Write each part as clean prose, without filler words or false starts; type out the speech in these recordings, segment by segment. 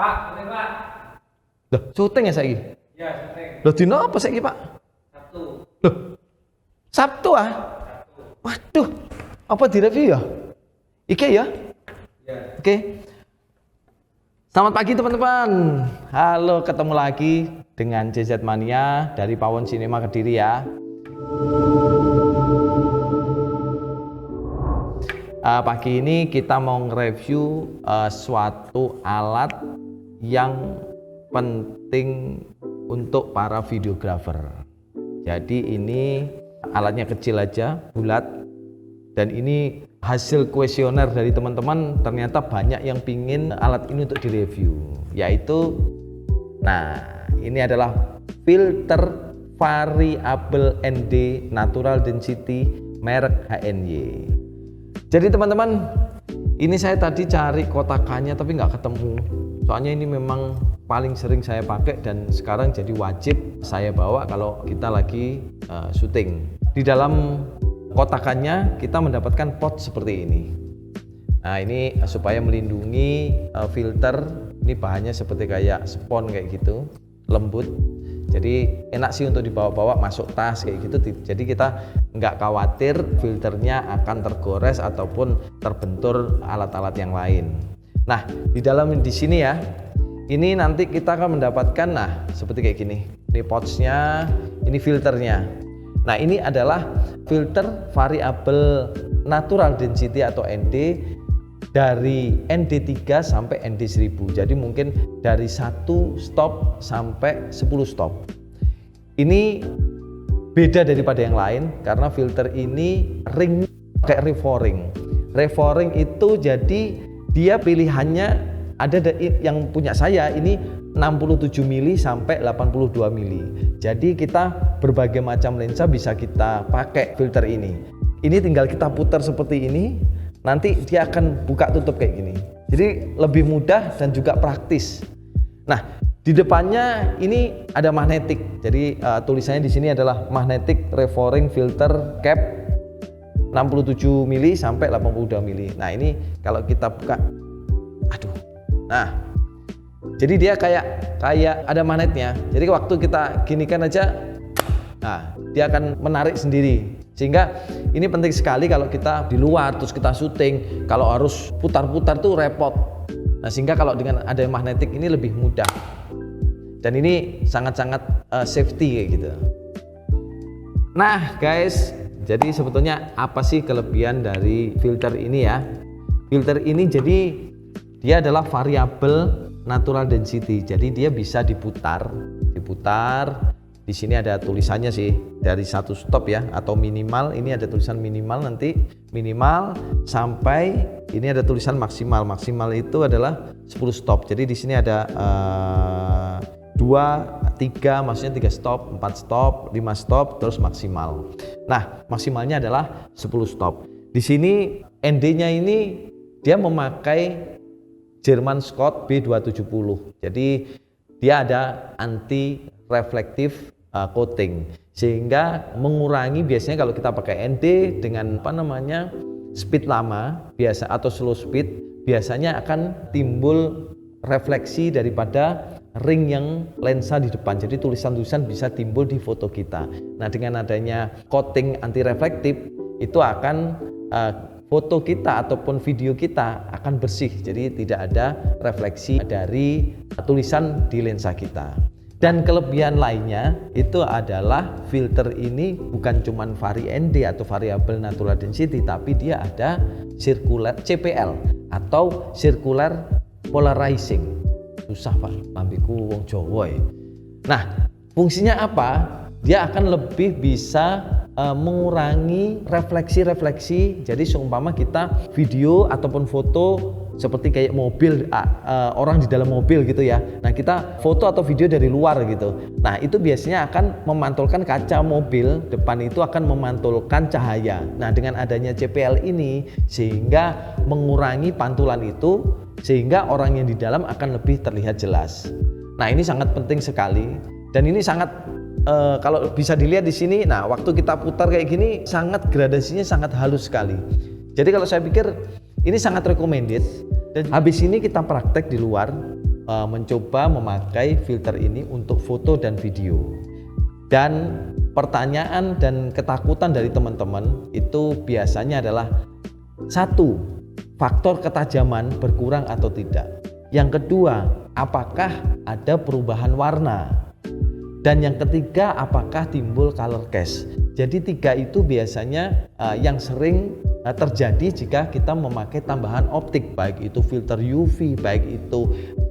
Pak, ini Pak. Loh, syuting ya saiki? Ya, syuting. Loh, dino apa saiki, Pak? Sabtu. Loh, Sabtu ah? Sabtu. Waduh, apa direview ya? Ike ya? Ya. Oke. Selamat pagi teman-teman. Halo, ketemu lagi dengan JZ Mania dari Pawon Cinema Kediri ya. Pagi ini kita mau nge-review suatu alat yang penting untuk para videografer. Jadi ini alatnya kecil aja, bulat, dan ini hasil kuesioner dari teman-teman. Ternyata banyak yang pingin alat ini untuk direview, yaitu ini adalah filter variable ND natural density merek HNY. Jadi teman-teman, ini saya tadi cari kotakannya tapi nggak ketemu. Soalnya ini memang paling sering saya pakai dan sekarang jadi wajib saya bawa kalau kita lagi syuting. Di dalam kotakannya kita mendapatkan pot seperti ini. Nah, ini supaya melindungi filter. Ini bahannya seperti kayak spons kayak gitu, lembut. Jadi enak sih untuk dibawa-bawa masuk tas kayak gitu. Jadi kita nggak khawatir filternya akan tergores ataupun terbentur alat-alat yang lain. Nah, di sini ya, ini nanti kita akan mendapatkan seperti kayak gini. Ini pouchnya, ini filternya. Nah, ini adalah filter variable natural density atau ND dari ND3 sampai ND1000. Jadi mungkin dari 1 stop sampai 10 stop. Ini beda daripada yang lain karena filter ini ring kayak reforing. Reforing itu jadi dia pilihannya ada yang punya saya ini 67 mili sampai 82 mili. Jadi kita berbagai macam lensa bisa kita pakai filter ini. Ini tinggal kita putar seperti ini, nanti dia akan buka tutup kayak gini. Jadi lebih mudah dan juga praktis. Nah, di depannya ini ada magnetik. Jadi tulisannya di sini adalah magnetic reforing filter cap 67 mili sampai 82 mili. Nah, ini kalau kita buka, jadi dia kayak ada magnetnya. Jadi waktu kita ginikan aja, dia akan menarik sendiri. Sehingga ini penting sekali kalau kita di luar terus kita syuting, kalau harus putar-putar tuh repot. Nah, sehingga kalau dengan ada magnetik ini lebih mudah. Dan ini sangat-sangat safety kayak gitu. Nah, guys, jadi sebetulnya apa sih kelebihan dari filter ini ya? Filter ini jadi dia adalah variable natural density. Jadi dia bisa diputar. Di sini ada tulisannya sih dari 1 stop ya, atau minimal. Ini ada tulisan minimal, nanti minimal sampai ini ada tulisan maksimal. Maksimal itu adalah 10 stop. Jadi di sini ada 2, 3, maksudnya 3 stop, 4 stop, 5 stop, terus maksimal. Nah, maksimalnya adalah 10 stop. Di sini ND-nya ini dia memakai German Scott B270. Jadi dia ada anti reflektif coating, sehingga mengurangi biasanya kalau kita pakai ND dengan speed lama biasa atau slow speed, biasanya akan timbul refleksi daripada ring yang lensa di depan. Jadi tulisan-tulisan bisa timbul di foto kita. Nah, dengan adanya coating anti reflektif itu akan foto kita ataupun video kita akan bersih, jadi tidak ada refleksi dari tulisan di lensa kita. Dan kelebihan lainnya itu adalah filter ini bukan cuma ND atau variable natural density, tapi dia ada circular CPL atau circular polarizing. Susah Pak, lambiku wong Jawa ya. Nah, fungsinya apa? Dia akan lebih bisa mengurangi refleksi-refleksi. Jadi seumpama kita video ataupun foto seperti kayak mobil, orang di dalam mobil gitu ya. Nah, kita foto atau video dari luar gitu. Nah, itu biasanya akan memantulkan kaca mobil depan, itu akan memantulkan cahaya. Nah, dengan adanya CPL ini sehingga mengurangi pantulan itu, sehingga orang yang di dalam akan lebih terlihat jelas. Nah, ini sangat penting sekali dan ini sangat kalau bisa dilihat di sini. Nah, waktu kita putar kayak gini sangat gradasinya sangat halus sekali. Jadi kalau saya pikir ini sangat recommended. Dan habis ini kita praktek di luar, mencoba memakai filter ini untuk foto dan video. Dan pertanyaan dan ketakutan dari teman-teman itu biasanya adalah satu, faktor ketajaman berkurang atau tidak. Yang kedua, apakah ada perubahan warna? Dan yang ketiga, apakah timbul color cast? Jadi tiga itu biasanya yang sering terjadi jika kita memakai tambahan optik, baik itu filter UV, baik itu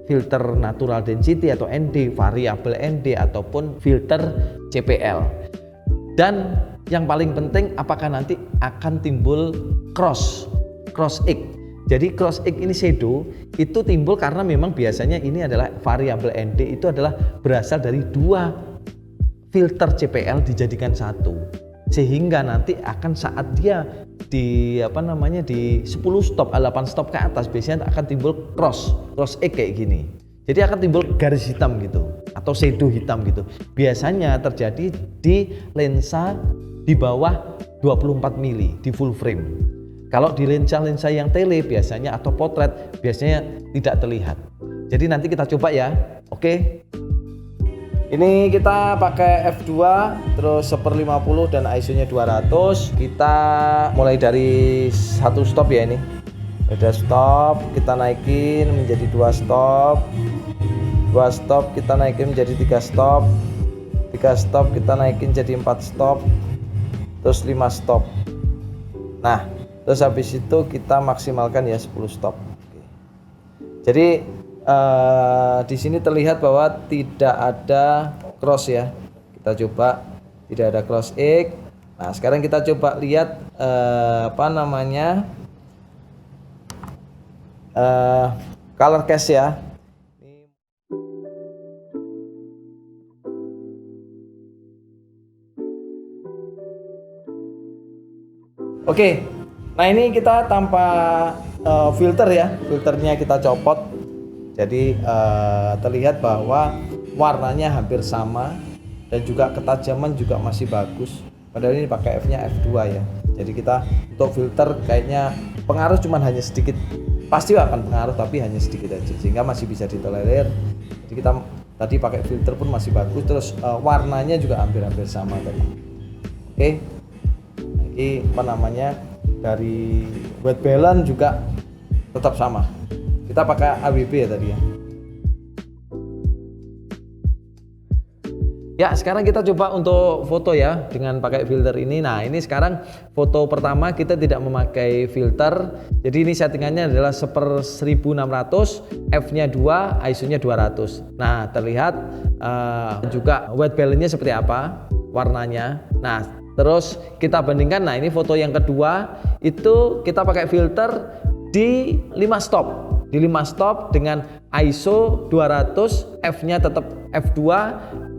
filter natural density atau ND, variabel ND ataupun filter CPL. Dan yang paling penting, apakah nanti akan timbul cross edge. Jadi cross edge ini shadow itu timbul karena memang biasanya ini adalah variabel ND itu adalah berasal dari dua filter CPL dijadikan satu, sehingga nanti akan saat dia di di 10 stop, 8 stop ke atas biasanya akan timbul cross edge kayak gini. Jadi akan timbul garis hitam gitu atau shadow hitam gitu. Biasanya terjadi di lensa di bawah 24 mili di full frame. Kalau di lensa-lensa yang tele biasanya atau potret biasanya tidak terlihat. Jadi nanti kita coba ya. Oke. Ini kita pakai f2 terus 1/50 dan ISO-nya 200. Kita mulai dari 1 stop ya ini. Udah stop, kita naikin menjadi 2 stop. 2 stop kita naikin menjadi 3 stop. 3 stop kita naikin jadi 4 stop. Terus 5 stop. Nah, terus habis itu kita maksimalkan ya 10 stop. Oke. Jadi di sini terlihat bahwa tidak ada cross ya. Kita coba tidak ada cross edge. Nah, sekarang kita coba lihat color cast ya. Oke. Nah, ini kita tanpa filter ya. Filternya kita copot. Jadi terlihat bahwa warnanya hampir sama dan juga ketajaman juga masih bagus. Padahal ini pakai F-nya F2 ya. Jadi kita untuk filter kayaknya pengaruh cuman hanya sedikit. Pasti akan pengaruh tapi hanya sedikit aja sehingga masih bisa ditolerir. Jadi kita tadi pakai filter pun masih bagus. Terus warnanya juga hampir-hampir sama tadi. Oke. Ini dari white balance juga tetap sama. Kita pakai AWB ya tadi ya. Ya, sekarang kita coba untuk foto ya dengan pakai filter ini. Nah, ini sekarang foto pertama kita tidak memakai filter. Jadi ini settingannya adalah 1/1600, F-nya 2, ISO-nya 200. Nah, terlihat juga white balance-nya seperti apa warnanya. Nah, terus kita bandingkan. Nah, ini foto yang kedua itu kita pakai filter di 5 stop. Di 5 stop dengan ISO 200, F-nya tetap F2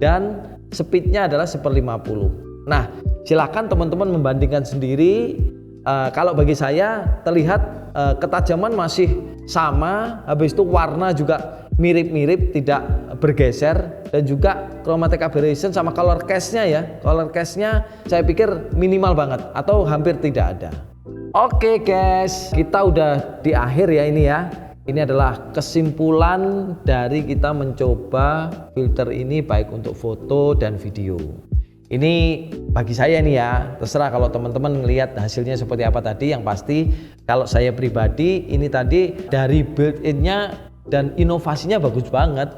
dan speed-nya adalah 1/50. Nah, silakan teman-teman membandingkan sendiri. Kalau bagi saya terlihat ketajaman masih sama, habis itu warna juga mirip-mirip, tidak bergeser, dan juga chromatic aberration sama color cast-nya ya. Color cast-nya saya pikir minimal banget atau hampir tidak ada. Oke guys, kita udah di akhir ya ini ya. Ini adalah kesimpulan dari kita mencoba filter ini baik untuk foto dan video. Ini bagi saya nih ya, terserah kalau teman-teman melihat hasilnya seperti apa tadi. Yang pasti kalau saya pribadi ini tadi dari built-in-nya dan inovasinya bagus banget.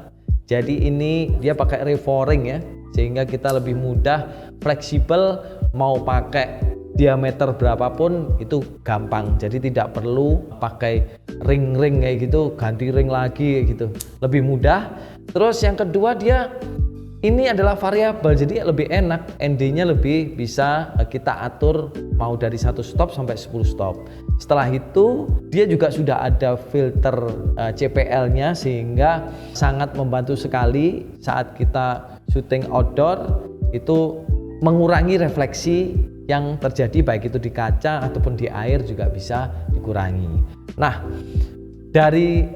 Jadi ini dia pakai reforing ya, sehingga kita lebih mudah, fleksibel, mau pakai diameter berapapun itu gampang. Jadi tidak perlu pakai ring-ring kayak gitu, ganti ring lagi kayak gitu, lebih mudah. Terus yang kedua dia ini adalah variabel, jadi lebih enak, ND-nya lebih bisa kita atur mau dari 1 stop sampai 10 stop. Setelah itu dia juga sudah ada filter CPL-nya sehingga sangat membantu sekali saat kita syuting outdoor, itu mengurangi refleksi yang terjadi baik itu di kaca ataupun di air juga bisa dikurangi. Nah, dari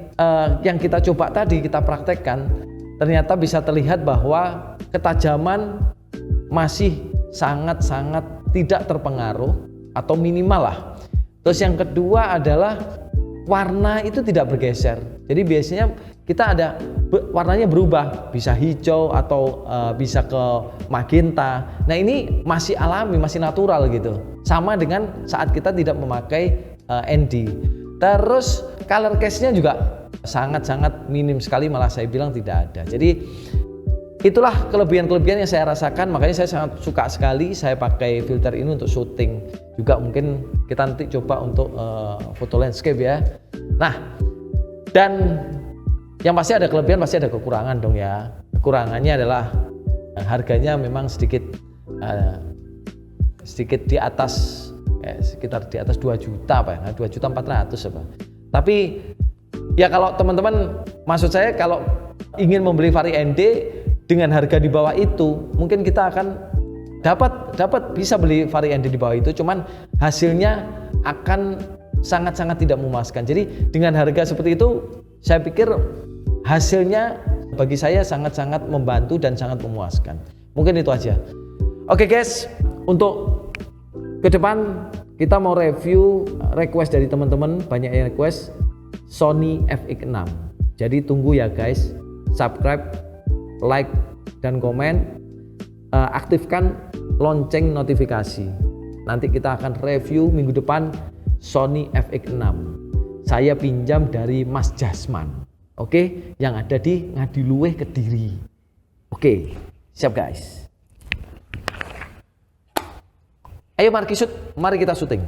yang kita coba tadi, kita praktekkan, ternyata bisa terlihat bahwa ketajaman masih sangat-sangat tidak terpengaruh atau minimal lah. Terus yang kedua adalah warna itu tidak bergeser. Jadi biasanya kita ada warnanya berubah, bisa hijau atau bisa ke magenta. Nah ini masih alami, masih natural gitu. Sama dengan saat kita tidak memakai ND. Terus color cast-nya juga sangat-sangat minim sekali, malah saya bilang tidak ada. Jadi itulah kelebihan-kelebihan yang saya rasakan, makanya saya sangat suka sekali saya pakai filter ini untuk syuting. Juga mungkin kita nanti coba untuk foto landscape ya. Nah, dan yang pasti ada kelebihan, pasti ada kekurangan dong ya. Kekurangannya adalah harganya memang sedikit di atas, sekitar di atas 2 juta apa ya, 2.400.000 apa. Tapi ya kalau teman-teman, maksud saya kalau ingin membeli Vari ND dengan harga di bawah itu, mungkin kita akan dapat bisa beli Vari ND di bawah itu, cuman hasilnya akan sangat-sangat tidak memuaskan. Jadi dengan harga seperti itu, saya pikir hasilnya bagi saya sangat-sangat membantu dan sangat memuaskan. Mungkin itu aja. Oke guys, untuk ke depan kita mau review request dari teman-teman, banyak yang request Sony FX6. Jadi tunggu ya guys, subscribe, like dan komen, aktifkan lonceng notifikasi. Nanti kita akan review minggu depan Sony FX6. Saya pinjam dari Mas Jasman, oke, yang ada di Ngadiluweh, Kediri. Oke, siap guys. Ayo mari kita syuting.